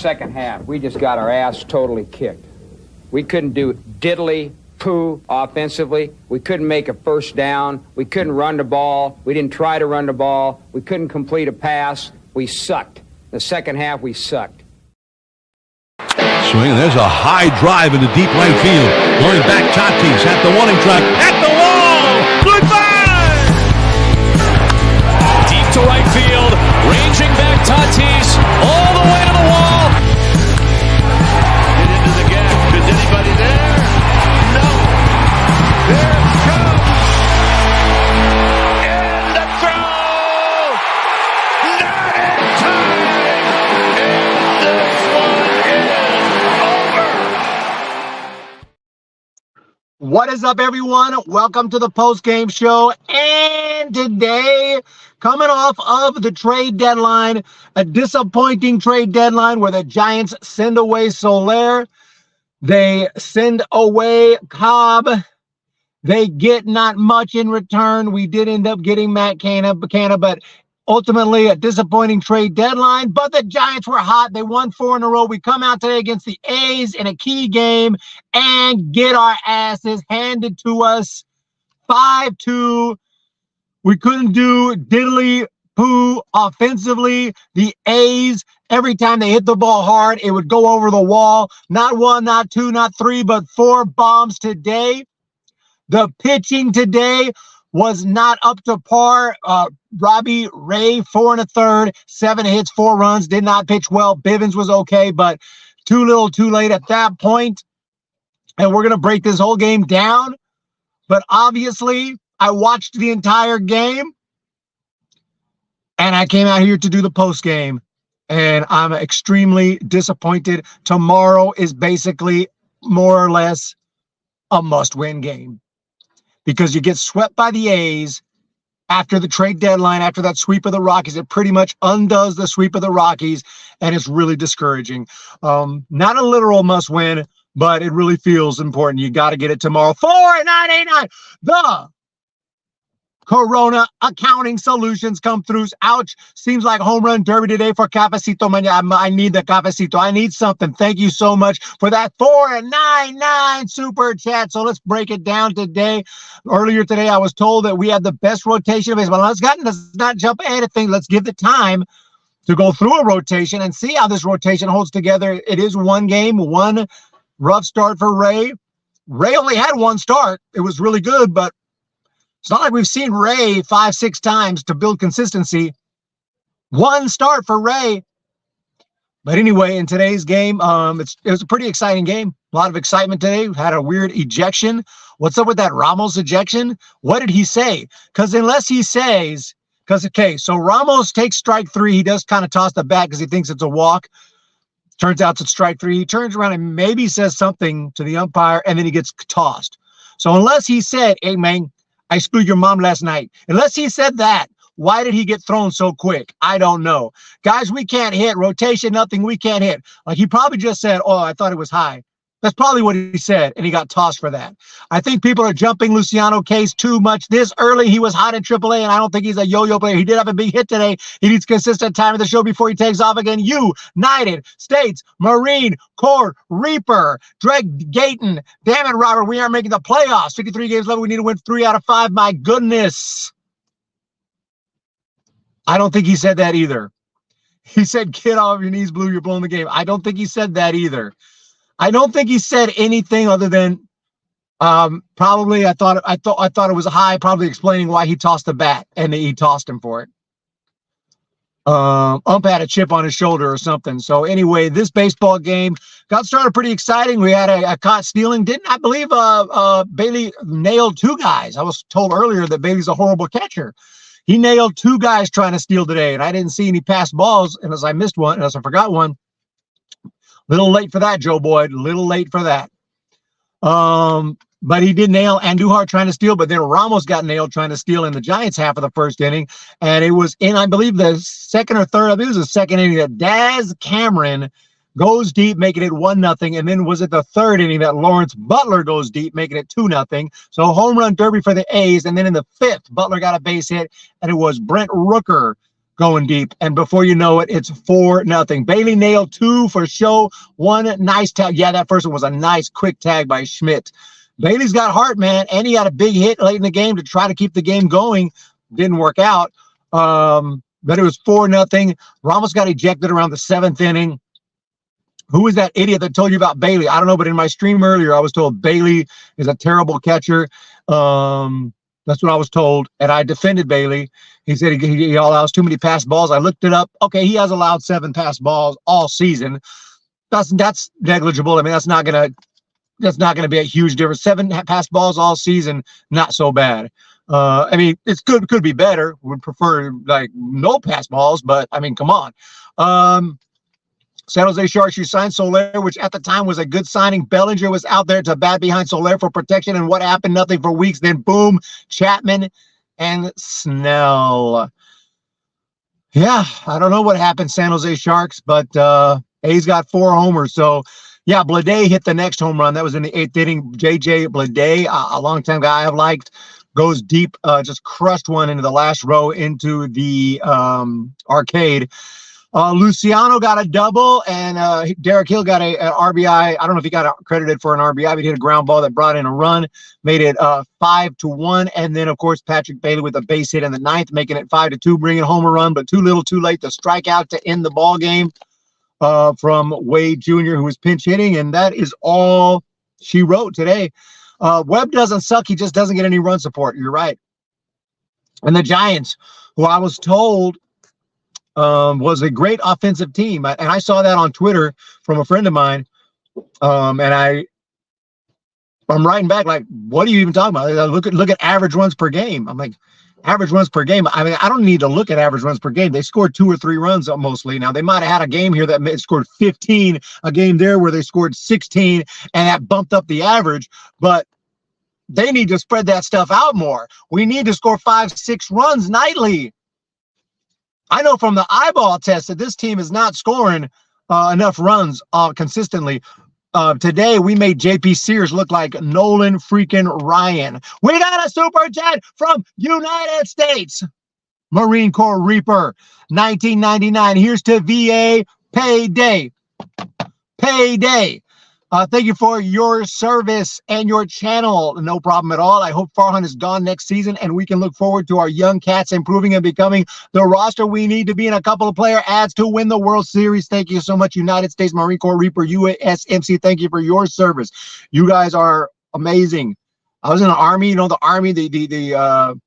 Second half, we just got our ass totally kicked. We couldn't do diddly poo offensively. We couldn't make a first down. We couldn't run the ball. We didn't try to run the ball. We couldn't complete a pass. We sucked. The second half, we sucked. Swing, and there's a high drive into deep right field. Going back, Tatis at the warning track, at the wall! Goodbye! Deep to right field, ranging back Tatis, all the way to the wall. Get into the gap. Is anybody there? No. There it comes. And the throw. Not in time. And this one is over. What is up, everyone? Welcome to the Postgame show. And today, coming off of the trade deadline, a disappointing trade deadline where the Giants send away Soler. They send away Cobb. They get not much in return. We did end up getting Matt Canna, but ultimately a disappointing trade deadline. But the Giants were hot. They won 4 in a row. We come out today against the A's in a key game and get our asses handed to us 5-2. We couldn't do diddly poo offensively. The A's, every time they hit the ball hard, it would go over the wall. Not 1, not 2, not 3, but 4 bombs today. The pitching today was not up to par. Robbie Ray, 4 1/3, 7 hits, 4 runs, did not pitch well. Bivens was okay, but too little too late at that point. And we're going to break this whole game down. But obviously, I watched the entire game. And I came out here to do the post game, and I'm extremely disappointed. Tomorrow is basically more or less a must-win game because you get swept by the A's after the trade deadline, after that sweep of the Rockies. It pretty much undoes the sweep of the Rockies, and it's really discouraging. Not a literal must-win, but it really feels important. You got to get it tomorrow. 4-9-8-9. The Corona Accounting Solutions come through. Ouch. Seems like home run derby today for Cafecito. I need the Cafecito. I need something. Thank you so much for that 4-9-9 super chat. So let's break it down today. Earlier today, I was told that we had the best rotation of baseball. Let's not jump anything. Let's give the time to go through a rotation and see how this rotation holds together. It is one game, one rough start for Ray. Ray only had one start. It was really good, but it's not like we've seen Ray 5-6 times to build consistency. One start for Ray. But anyway, in today's game, it was a pretty exciting game. A lot of excitement today. We had a weird ejection. What's up with that Ramos ejection? What did he say? Because unless he says, so Ramos takes strike 3. He does kind of toss the bat because he thinks it's a walk. Turns out it's strike 3. He turns around and maybe says something to the umpire, and then he gets tossed. So unless he said, hey, man, I screwed your mom last night. Unless he said that, why did he get thrown so quick? I don't know. Guys, we can't hit. Rotation, nothing. We can't hit. Like he probably just said, oh, I thought it was high. That's probably what he said, and he got tossed for that. I think people are jumping Luciano Case too much. This early, he was hot in AAA, and I don't think he's a yo-yo player. He did have a big hit today. He needs consistent time of the show before he takes off again. United States Marine Corps Reaper, Greg Gayton. Damn it, Robert, we aren't making the playoffs. 53 games left. We need to win 3 out of 5. My goodness. I don't think he said that either. He said, get off your knees, Blue. You're blowing the game. I don't think he said that either. I don't think he said anything other than probably I thought it was high, probably explaining why he tossed the bat and he tossed him for it. Ump had a chip on his shoulder or something. So anyway, this baseball game got started pretty exciting. We had a caught stealing. I believe Bailey nailed 2 guys. I was told earlier that Bailey's a horrible catcher. He nailed 2 guys trying to steal today, and I didn't see any passed balls unless I missed one, unless I forgot one. Little late for that, Joe Boyd. Little late for that. But he did nail Andujar trying to steal, but then Ramos got nailed trying to steal in the Giants half of the first inning. And it was in, I believe, the second or third, I think it was the second inning that Daz Cameron goes deep, making it 1-0. And then was it the third inning that Lawrence Butler goes deep, making it 2-0. So home run derby for the A's. And then in the 5th, Butler got a base hit, and it was Brent Rooker going deep. And before you know it, it's 4-0. Bailey nailed 2 for show. 1 nice tag. Yeah, that first one was a nice quick tag by Schmidt. Bailey's got heart, man, and he had a big hit late in the game to try to keep the game going. Didn't work out. But it was 4-0. Ramos got ejected around the 7th inning. Who was that idiot that told you about Bailey? I don't know, but in my stream earlier, I was told Bailey is a terrible catcher. That's what I was told, and I defended Bailey. He said he allows too many pass balls. I looked it up. Okay, he has allowed 7 pass balls all season. That's negligible. I mean, that's not gonna be a huge difference. 7 pass balls all season, not so bad. I mean, it's could be better. Would prefer like no pass balls, but I mean, come on. San Jose Sharks, you signed Soler, which at the time was a good signing. Bellinger was out there to bat behind Soler for protection, and what happened? Nothing for weeks. Then boom, Chapman and Snell. Yeah, I don't know what happened, San Jose Sharks, but A's got 4 homers. So yeah, Bleday hit the next home run. That was in the 8th inning. JJ Bleday, a longtime guy I've liked, goes deep, just crushed one into the last row into the arcade. Luciano got a double, and Derek Hill got an RBI. I don't know if he got credited for an RBI, but he hit a ground ball that brought in a run, made it 5-1. And then, of course, Patrick Bailey with a base hit in the 9th, making it 5-2, bringing home a run, but too little, too late to strike out to end the ball game from Wade Jr., who was pinch hitting, and that is all she wrote today. Webb doesn't suck; he just doesn't get any run support. You're right. And the Giants, who I was told was a great offensive team. And I saw that on Twitter from a friend of mine. And I'm writing back like, what are you even talking about? Look at average runs per game. I'm like, average runs per game. I mean, I don't need to look at average runs per game. They scored 2 or 3 runs mostly. Now, they might have had a game here that scored 15, a game there where they scored 16, and that bumped up the average. But they need to spread that stuff out more. We need to score 5-6 runs nightly. I know from the eyeball test that this team is not scoring enough runs consistently. Today, we made J.P. Sears look like Nolan freaking Ryan. We got a super chat from United States. Marine Corps Reaper, 1999. Here's to VA payday. Payday. Thank you for your service and your channel. No problem at all. I hope Farhan is gone next season, and we can look forward to our young cats improving and becoming the roster we need to be in a couple of player ads to win the World Series. Thank you so much, United States Marine Corps Reaper, USMC. Thank you for your service. You guys are amazing. I was in the Army. You know, the Army, the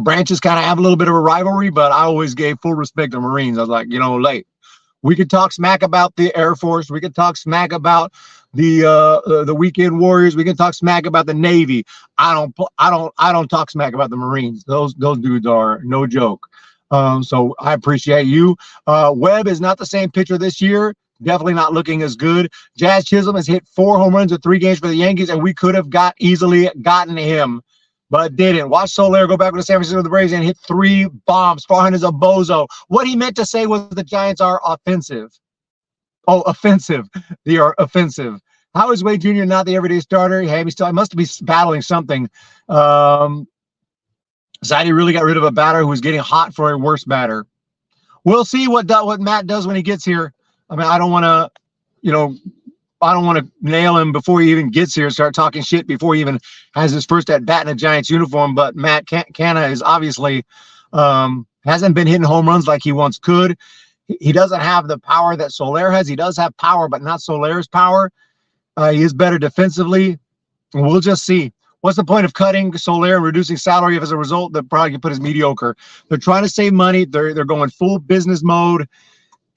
branches kind of have a little bit of a rivalry, but I always gave full respect to Marines. I was like, we could talk smack about the Air Force. We could talk smack about the Weekend Warriors. We can talk smack about the Navy. I don't talk smack about the Marines. Those dudes are no joke. So I appreciate you. Webb is not the same pitcher this year. Definitely not looking as good. Jazz Chisholm has hit 4 home runs in 3 games for the Yankees, and we could have easily gotten him, but didn't. Watch Soler go back with the San Francisco Braves and hit 3 bombs. Farhan is a bozo. What he meant to say was the Giants are offensive. Oh, offensive. They are offensive. How is Wade Jr. not the everyday starter? Hey, he must be battling something. Zadie really got rid of a batter who was getting hot for a worse batter. We'll see what Matt does when he gets here. I mean, I don't want to nail him before he even gets here, start talking shit before he even has his first at bat in a Giants uniform. But Matt Canna is obviously hasn't been hitting home runs like he once could. He doesn't have the power that Soler has. He does have power, but not Soler's power. He is better defensively. We'll just see. What's the point of cutting Soler and reducing salary if as a result the product you put is mediocre? They're trying to save money. They're going full business mode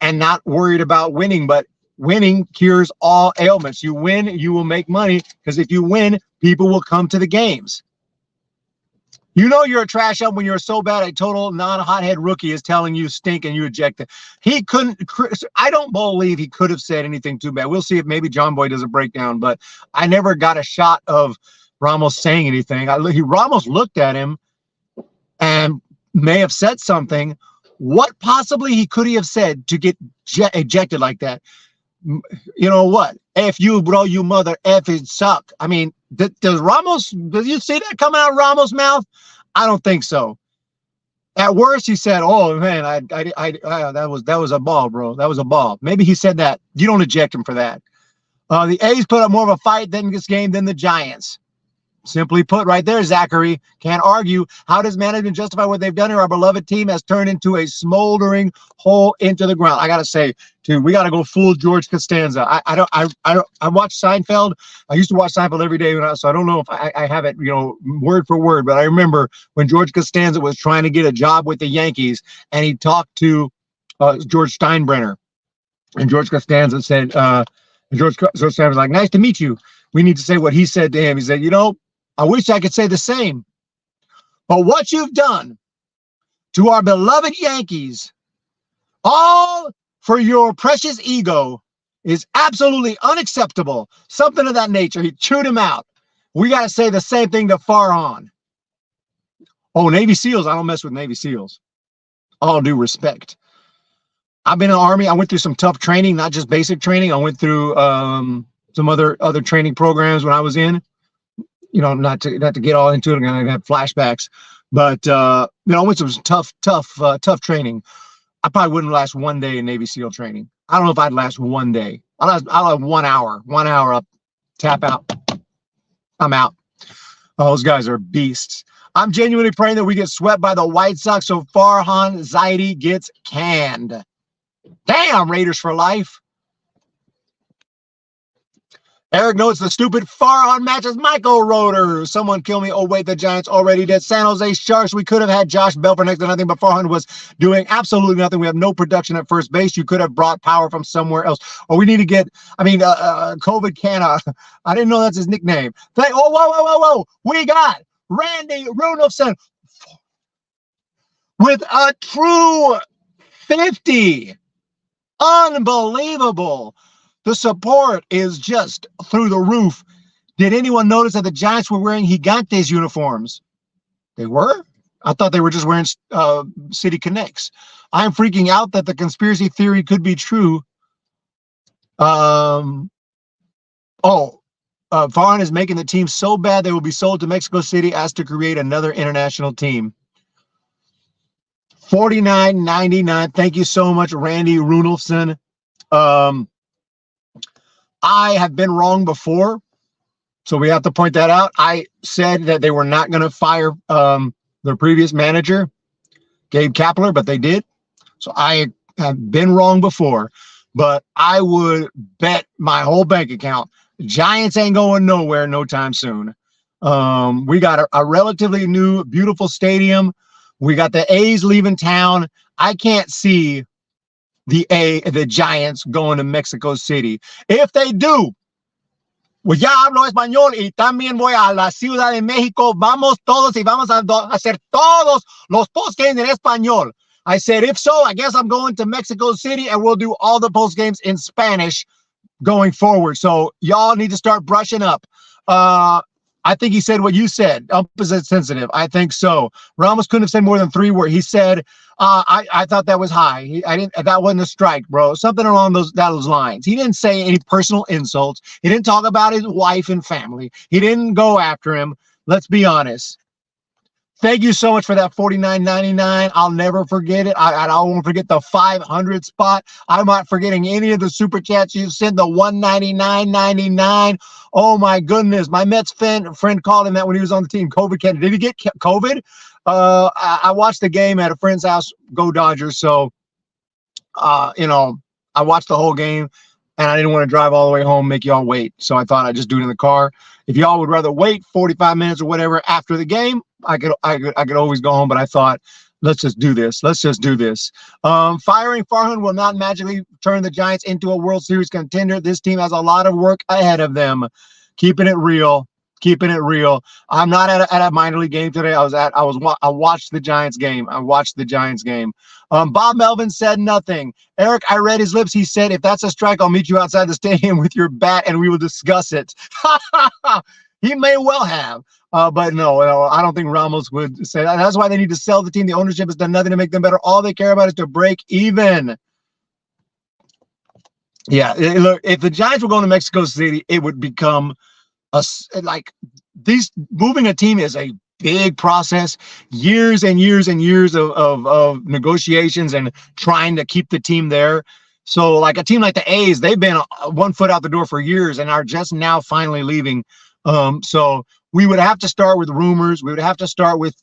and not worried about winning, but winning cures all ailments. You win, you will make money, because if you win, people will come to the games. You know you're a trash up when you're so bad a total non-hothead rookie is telling you stink and you eject it. I don't believe he could have said anything too bad. We'll see if maybe John Boy does a breakdown, but I never got a shot of Ramos saying anything. Ramos looked at him and may have said something. What possibly he could have said to get ejected like that? You know what? F you, bro, you mother effing suck. I mean, does you see that coming out of Ramos' mouth? I don't think so. At worst, he said, "Oh man, that was a ball, bro. That was a ball." Maybe he said that. You don't eject him for that. The A's put up more of a fight in this game than the Giants. Simply put, right there, Zachary. Can't argue. How does management justify what they've done here? Our beloved team has turned into a smoldering hole into the ground. I gotta say, too, we gotta go full George Costanza. I watch Seinfeld. I used to watch Seinfeld every day, so I don't know if I have it, word for word. But I remember when George Costanza was trying to get a job with the Yankees, and he talked to George Steinbrenner, and George Costanza said, George Costanza was like, "Nice to meet you." We need to say what he said to him. He said, I wish I could say the same, but what you've done to our beloved Yankees, all for your precious ego, is absolutely unacceptable. Something of that nature. He chewed him out. We got to say the same thing to Farhan. Oh, Navy SEALs. I don't mess with Navy SEALs. All due respect. I've been in the Army. I went through some tough training, not just basic training. I went through some other training programs when I was in. Not to get all into it, I'm gonna have flashbacks, but I went through some tough training. I probably wouldn't last one day in Navy SEAL training. I don't know if I'd last one day. I'll have 1 hour. 1 hour up, tap out. I'm out. Oh, those guys are beasts. I'm genuinely praying that we get swept by the White Sox so Farhan Zaidi gets canned. Damn, Raiders for life. Eric notes the stupid Farhan matches Michael Roeder. Someone kill me. Oh, wait, the Giants already did. San Jose Sharks. We could have had Josh Bell for next to nothing, but Farhan was doing absolutely nothing. We have no production at first base. You could have brought power from somewhere else. Or we need to get, COVID Canna. I didn't know that's his nickname. Whoa. We got Randy Runolfson with a true 50. Unbelievable. The support is just through the roof. Did anyone notice that the Giants were wearing Gigantes uniforms? They were? I thought they were just wearing City Connects. I'm freaking out that the conspiracy theory could be true. Farhan is making the team so bad they will be sold to Mexico City as to create another international team. $49.99. Thank you so much, Randy Runolfson. I have been wrong before, so we have to point that out. I said that they were not going to fire their previous manager, Gabe Kapler, but they did. So I have been wrong before, but I would bet my whole bank account Giants ain't going nowhere no time soon. We got a relatively new, beautiful stadium. We got the A's leaving town. I can't see the Giants going to Mexico City. If they do, pues ya hablo español y también voy a la Ciudad de México. Vamos todos y vamos a hacer todos los postgames en español. I said, if so, I guess I'm going to Mexico City and we'll do all the postgames in Spanish going forward. So y'all need to start brushing up. I think he said what you said. Opposite sensitive. I think so. Ramos couldn't have said more than 3 words. He said, I thought that was high. That wasn't a strike, bro. Something along those lines. He didn't say any personal insults. He didn't talk about his wife and family. He didn't go after him. Let's be honest. Thank you so much for that $49.99. I'll never forget it. I won't forget the 500 spot. I'm not forgetting any of the super chats you've sent. The $199.99. Oh my goodness. My Mets friend called him that when he was on the team. COVID. Did he get COVID? I watched the game at a friend's house. Go Dodgers. So, I watched the whole game. And I didn't want to drive all the way home, make y'all wait. So I thought I'd just do it in the car. If y'all would rather wait 45 minutes or whatever after the game, I could always go home. But I thought, let's just do this. Firing Farhan will not magically turn the Giants into a World Series contender. This team has a lot of work ahead of them. Keeping it real. I'm not at a minor league game today. I watched the Giants game. Bob Melvin said nothing. Eric, I read his lips. He said, if that's a strike, I'll meet you outside the stadium with your bat and we will discuss it. He may well have. But no, I don't think Ramos would say that. That's why they need to sell the team. The ownership has done nothing to make them better. All they care about is to break even. Yeah, look, if the Giants were going to Mexico City, it would become moving a team is a big process, years and years and years of negotiations and trying to keep the team there. So like a team like the A's, they've been 1 foot out the door for years and are just now finally leaving. So we would have to start with rumors. We would have to start with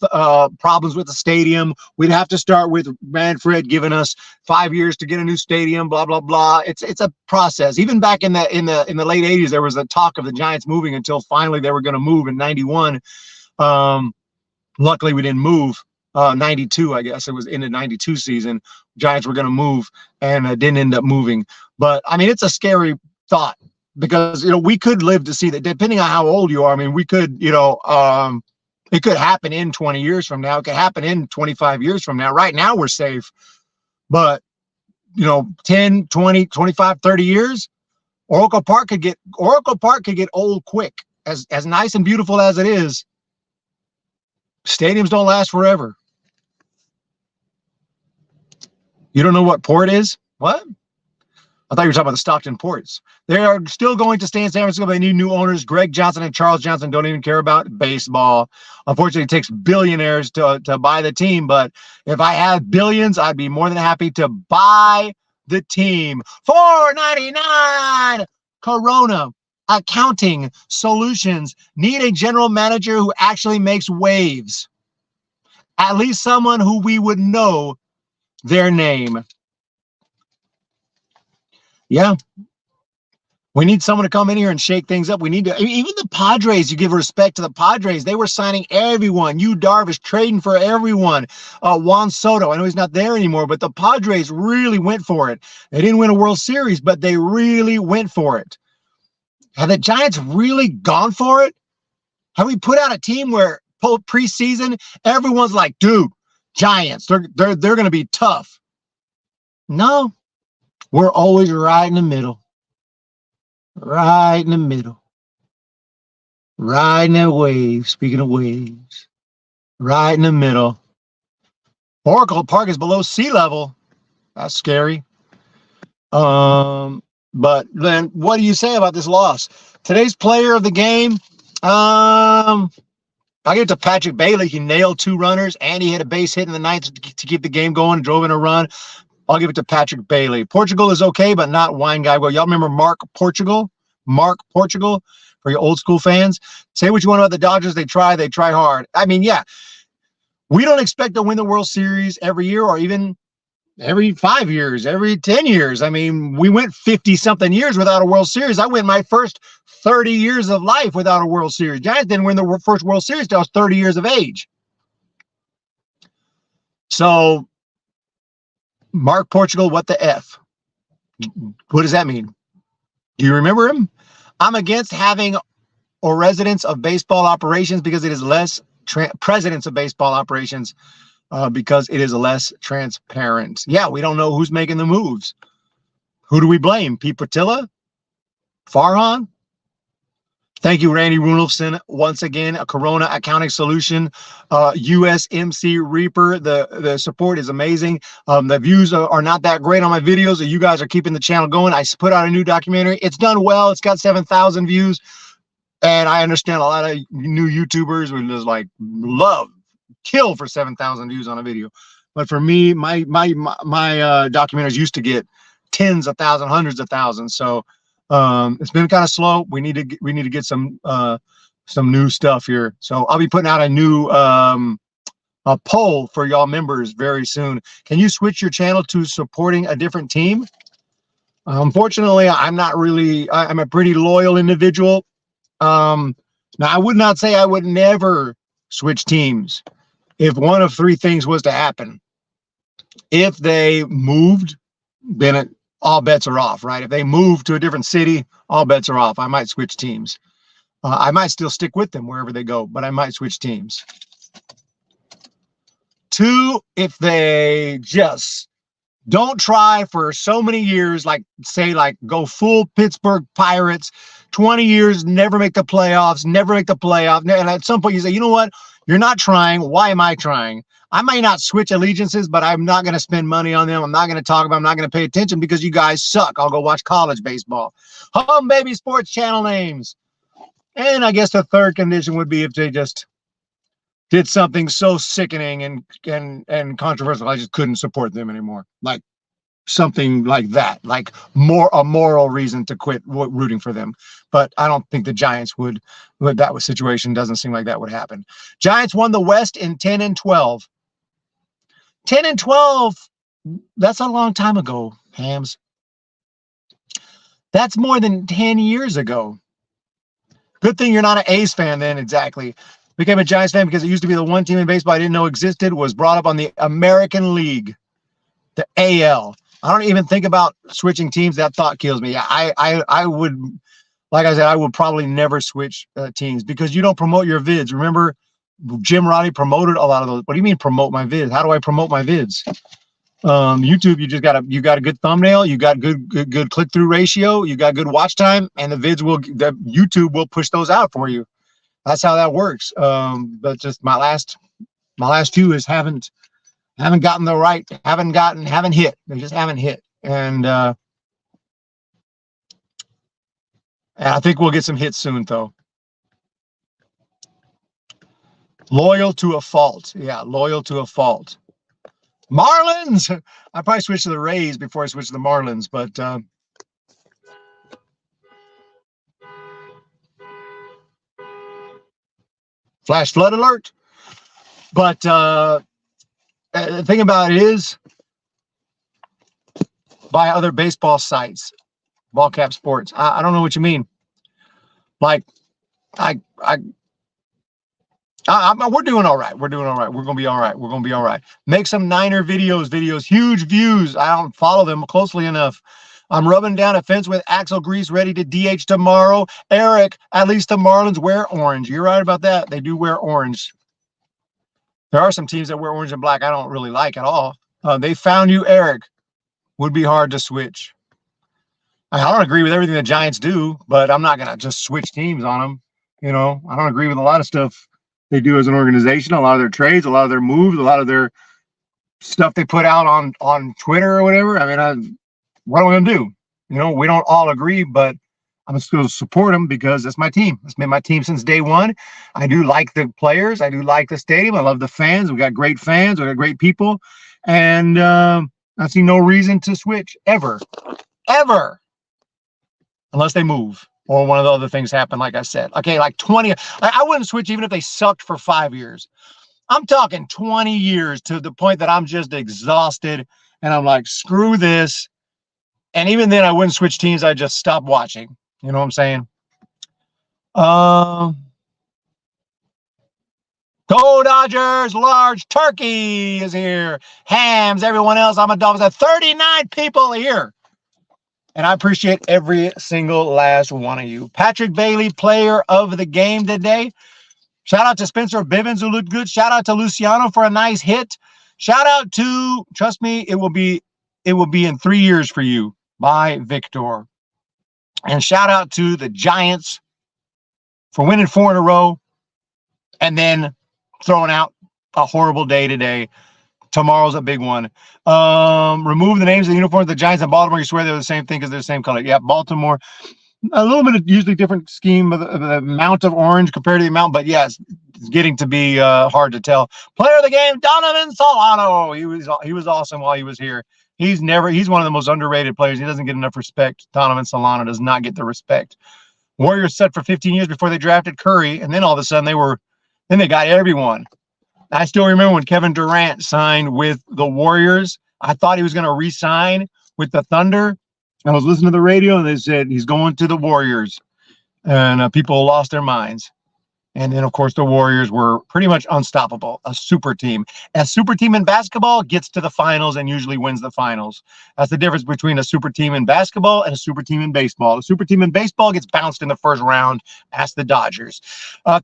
problems with the stadium. We'd have to start with Manfred giving us 5 years to get a new stadium, blah, blah, blah. It's a process. Even back in the late 80s, there was a talk of the Giants moving until finally they were going to move in 91. Luckily, we didn't move. 92, I guess it was in the 92 season. Giants were going to move and didn't end up moving. But I mean, it's a scary thought because, we could live to see that, depending on how old you are. I mean, we could, it could happen in 20 years from now. It could happen in 25 years from now. Right now, we're safe. But, 10, 20, 25, 30 years, Oracle Park could get old quick. As nice and beautiful as it is, stadiums don't last forever. You don't know what port is? What? I thought you were talking about the Stockton ports. They are still going to stay in San Francisco. They need new owners. Greg Johnson and Charles Johnson don't even care about baseball. Unfortunately, it takes billionaires to buy the team. But if I had billions, I'd be more than happy to buy the team. $4.99. Corona Accounting Solutions need a general manager who actually makes waves. At least someone who we would know their name. Yeah. We need someone to come in here and shake things up. We need to, even the Padres, you give respect to the Padres. They were signing everyone. Yu Darvish trading for everyone. Juan Soto, I know he's not there anymore, but the Padres really went for it. They didn't win a World Series, but they really went for it. Have the Giants really gone for it? Have we put out a team where preseason, everyone's like, dude, Giants, they're going to be tough? No, we're always right in the middle. Right in the middle. Right in that wave. Speaking of waves. Right in the middle. Oracle Park is below sea level. That's scary. But then what do you say about this loss? Today's player of the game, I'll give it to Patrick Bailey. He nailed 2 runners, and he hit a base hit in the 9th to keep the game going, drove in a run. I'll give it to Patrick Bailey. Portugal is okay, but not wine guy. Well, y'all remember Mark Portugal? Mark Portugal, for your old school fans. Say what you want about the Dodgers. They try hard. I mean, yeah, we don't expect to win the World Series every year or even every 5 years, every 10 years. I mean, we went 50-something years without a World Series. I went my first 30 years of life without a World Series. Giants didn't win the first World Series until I was 30 years of age. So, Mark Portugal, what the F? What does that mean? Do you remember him? I'm against having or residents of baseball operations because it is less presidents of baseball operations because it is less transparent. Yeah, we don't know who's making the moves. Who do we blame? Pete Patilla? Farhan? Thank you, Randy Runolfson. Once again, a Corona Accounting Solution, USMC Reaper. The support is amazing. The views are not that great on my videos. You guys are keeping the channel going. I put out a new documentary. It's done well. It's got 7,000 views. And I understand a lot of new YouTubers would just like kill for 7,000 views on a video. But for me, my documentaries used to get tens of thousands, hundreds of thousands. So it's been kind of slow. We need to get some new stuff here. So I'll be putting out a new a poll for y'all members very soon. Can you switch your channel to supporting a different team? Unfortunately, I'm not really. I'm a pretty loyal individual. Now I would not say I would never switch teams if one of 3 things was to happen. If they moved, then all bets are off, right? If they move to a different city, all bets are off. I might switch teams. I might still stick with them wherever they go, but I might switch teams. 2, if they just don't try for so many years, like say, like go full Pittsburgh Pirates, 20 years, never make the playoffs, And at some point you say, you know what? You're not trying. Why am I trying? I might not switch allegiances, but I'm not going to spend money on them. I'm not going to talk about them. I'm not going to pay attention because you guys suck. I'll go watch college baseball. Humm Baby Sports channel names. And I guess the third condition would be if they just did something so sickening and controversial, I just couldn't support them anymore. Like something like that, like a moral reason to quit rooting for them. But I don't think the Giants would that situation doesn't seem like that would happen. Giants won the West in 10-12. 10-12, that's a long time ago, Hams. That's more than 10 years ago. Good thing you're not an A's fan then, exactly. Became a Giants fan because it used to be the one team in baseball I didn't know existed, was brought up on the American League, the AL. I don't even think about switching teams. That thought kills me. I would, like I said, I would probably never switch teams because you don't promote your vids. Remember, Jim Roddy promoted a lot of those. What do you mean promote my vids? How do I promote my vids? YouTube, you got a good thumbnail, you got good click-through ratio, you got good watch time, and the YouTube will push those out for you. That's how that works. But just my last few is haven't gotten the right, haven't hit. They just haven't hit. And I think we'll get some hits soon, though. Loyal to a fault. Yeah, loyal to a fault. Marlins! I probably switched to the Rays before I switched to the Marlins, but flash flood alert. But the thing about it is, by other baseball sites, Ball Cap Sports. I don't know what you mean. Like, we're doing all right. We're doing all right. We're going to be all right. We're going to be all right. Make some Niner videos, huge views. I don't follow them closely enough. I'm rubbing down a fence with Axel Grease ready to DH tomorrow. Eric, at least the Marlins wear orange. You're right about that. They do wear orange. There are some teams that wear orange and black I don't really like at all. They found you, Eric. Would be hard to switch. I don't agree with everything the Giants do, but I'm not going to just switch teams on them. You know, I don't agree with a lot of stuff they do as an organization, a lot of their trades, a lot of their moves, a lot of their stuff they put out on Twitter or whatever. I mean, what am I going to do? You know, we don't all agree, but I'm just going to support them because that's my team. It's been my team since day one. I do like the players. I do like the stadium. I love the fans. We got great fans. We got great people. And I see no reason to switch ever, unless they move. Or one of the other things happen, like I said. Okay, like 20. I wouldn't switch even if they sucked for 5 years. I'm talking 20 years to the point that I'm just exhausted. And I'm like, screw this. And even then, I wouldn't switch teams. I'd just stop watching. You know what I'm saying? Go Dodgers! Large turkey is here. Hams, everyone else. I'm a Dolphins. 39 people here. And I appreciate every single last one of you. Patrick Bailey, player of the game today. Shout out to Spencer Bivens, who looked good. Shout out to Luciano for a nice hit. Shout out to, trust me, it will be in 3 years for you. By Victor. And shout out to the Giants for winning 4 in a row and then throwing out a horrible day today. Tomorrow's a big one. Remove the names of the uniforms of the Giants and Baltimore. You swear they're the same thing because they're the same color. Yeah, Baltimore. A little bit of usually different scheme of the amount of orange compared to the amount, but yes, it's getting to be hard to tell. Player of the game, Donovan Solano. He was awesome while he was here. He's one of the most underrated players. He doesn't get enough respect. Donovan Solano does not get the respect. Warriors set for 15 years before they drafted Curry, and then all of a sudden they got everyone. I still remember when Kevin Durant signed with the Warriors. I thought he was going to re-sign with the Thunder. I was listening to the radio, and they said he's going to the Warriors. And people lost their minds. And then, of course, the Warriors were pretty much unstoppable, a super team. A super team in basketball gets to the finals and usually wins the finals. That's the difference between a super team in basketball and a super team in baseball. A super team in baseball gets bounced in the first round. Ask the Dodgers.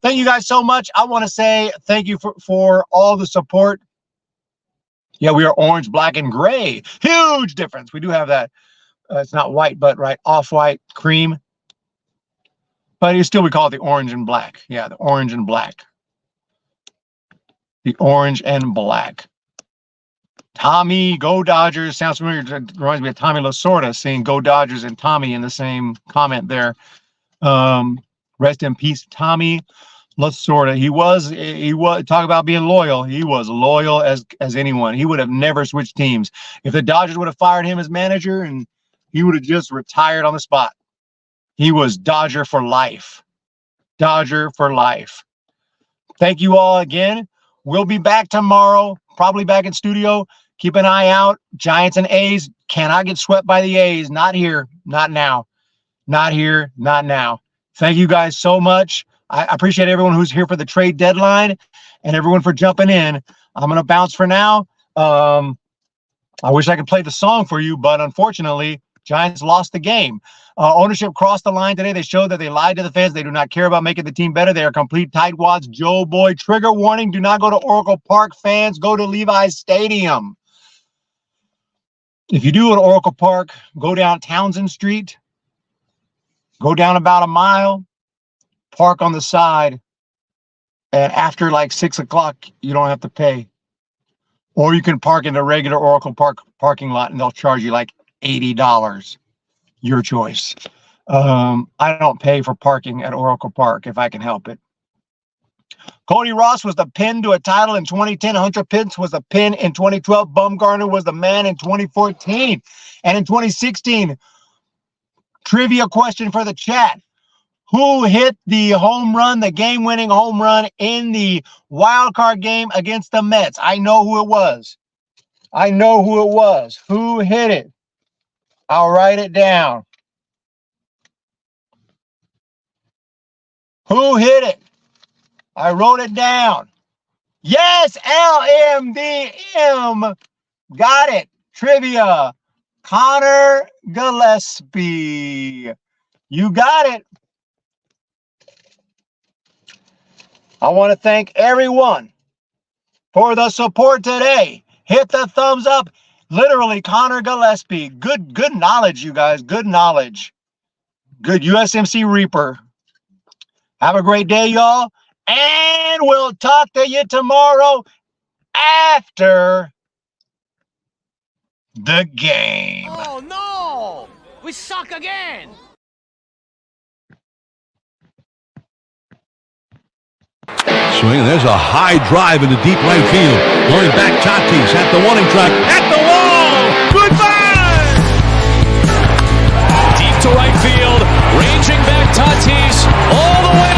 Thank you guys so much. I want to say thank you for all the support. Yeah, we are orange, black, and gray. Huge difference. We do have that. It's not white, but right, off-white, cream. But we call it the orange and black. Yeah, the orange and black. The orange and black. Tommy, go Dodgers. Sounds familiar. It reminds me of Tommy Lasorda saying go Dodgers and Tommy in the same comment there. Rest in peace, Tommy. Lasorda. He was talk about being loyal. He was loyal as anyone. He would have never switched teams. If the Dodgers would have fired him as manager, and he would have just retired on the spot. He was Dodger for life. Dodger for life. Thank you all again. We'll be back tomorrow, probably back in studio. Keep an eye out. Giants and A's cannot get swept by the A's. Not here, not now. Not here, not now. Thank you guys so much. I appreciate everyone who's here for the trade deadline and everyone for jumping in. I'm going to bounce for now. I wish I could play the song for you, but unfortunately, Giants lost the game. Ownership crossed the line today. They showed that they lied to the fans. They do not care about making the team better. They are complete tightwads. Joe Boy, trigger warning. Do not go to Oracle Park. Fans, go to Levi's Stadium. If you do go to Oracle Park, go down Townsend Street. Go down about a mile. Park on the side. And after like 6 o'clock, you don't have to pay. Or you can park in the regular Oracle Park parking lot and they'll charge you like $80. Your choice. I don't pay for parking at Oracle Park if I can help it. Cody Ross was the pin to a title in 2010. Hunter Pence was the pin in 2012. Bumgarner was the man in 2014. And in 2016, trivia question for the chat. Who hit the home run, the game-winning home run in the wild card game against the Mets? I know who it was. I know who it was. Who hit it? I'll write it down. Who hit it? I wrote it down. Yes, LMDM. Got it. Trivia. Connor Gillespie. You got it. I want to thank everyone for the support today. Hit the thumbs up. Literally, Connor Gillespie. Good knowledge, you guys. Good knowledge. Good USMC Reaper. Have a great day, y'all. And we'll talk to you tomorrow after the game. Oh, no! We suck again! Swing, and there's a high drive into deep right field. Going back, Tatis at the warning track, at the wall! Goodbye! Deep to right field, ranging back Tatis, all the way